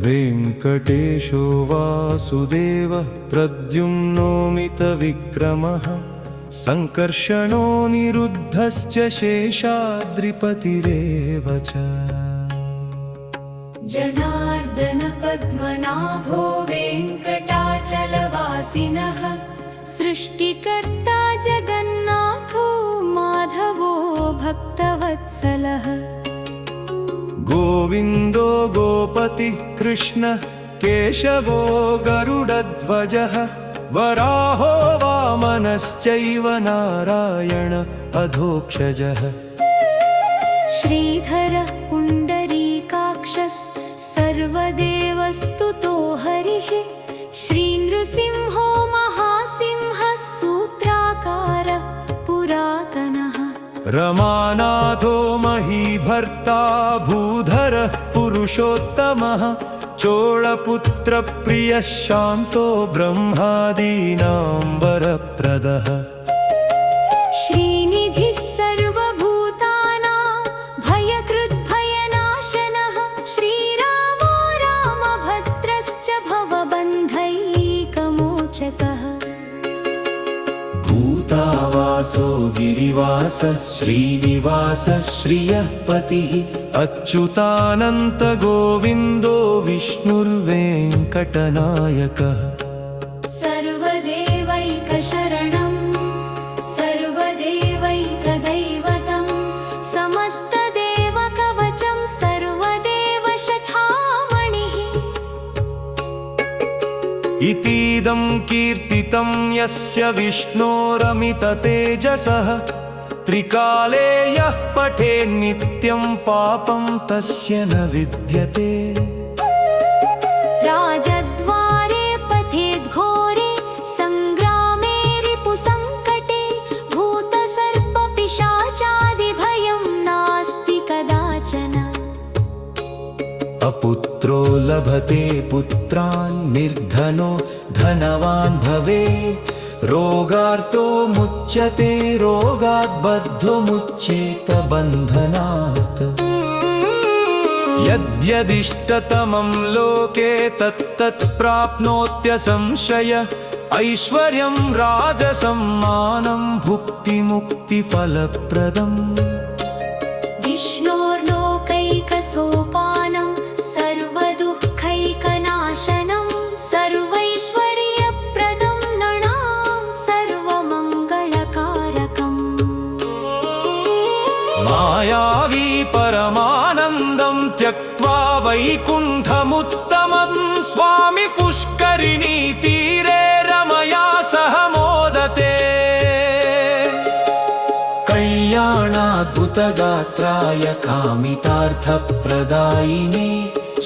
वेङ्कटेशो वासुदेवः प्रद्युम्नोमितविक्रमः सङ्कर्षणो निरुद्धश्च शेषाद्रिपतिरेव च। जनार्दन पद्मनाभो वेङ्कटाचलवासिनः सृष्टिकर्ता जगन्नाथो माधवो भक्तवत्सलः। गोविन्दो गोपतिः कृष्णः केशवो गरुडध्वजः वराहो वामनश्चैव नारायण अधोक्षजः। श्रीधरः पुण्डरीकाक्षः सर्वदेवस्तुतो हरिः श्रीनृसिंहो महासिंहः सूत्राकारः पुरातनः। रमानाथो महीभर्ता भूधरः पुरुषोत्तमः चोळपुत्रप्रियः शान्तो ब्रह्मादीनां वरप्रदः। श्रीनिधिः सर्वभूतानां भयकृद्भयनाशनः श्रीरामो रामभद्रश्च भवबन्धैकमोचकः। भूतावासो गिरिवासः श्रीनिवासः श्रियः पतिः अच्युतानन्त गोविन्दो विष्णुर्वेङ्कटनायकः। सर्वदेवैकशरणं सर्वदेवैकदैवतं समस्तदेवकवचं सर्वदेवशतामणिः। इतीदं कीर्तितं यस्य विष्णोरमिततेजसः त्रिकाले यः पठेन्नित्यं पापं तस्य न विद्यते। राजद्वारे पथेद्घोरे सङ्ग्रामे रिपुसङ्कटे भूतसर्पपिशाचादिभयं नास्ति कदाचन। अपुत्रो लभते पुत्रान् निर्धनो धनवान् भवेत् रोगार्तो मुच्यते रोगात् बद्धो मुच्येत बन्धनात्। यद्यदिष्टतमं लोके तत्तत् प्राप्नोत्यसंशय ऐश्वर्यं राजसम्मानं भुक्तिमुक्तिफलप्रदम्। विष्णोर्लोकैकसोपानं सर्वदुःखैकनाशनं सर्वैश्वर्यप्रदं नृणां सर्वमङ्गलकारकम्। मायावी परमानन्दं त्यक्त्वा वैकुण्ठमुत्तमं स्वामि पुष्करिणीतीरे रमया सह मोदते। कल्याणाद्भुतगात्राय कामितार्थप्रदायिने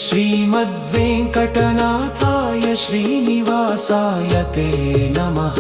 श्रीमद्वेङ्कटनाथाय श्रीनिवासाय ते नमः।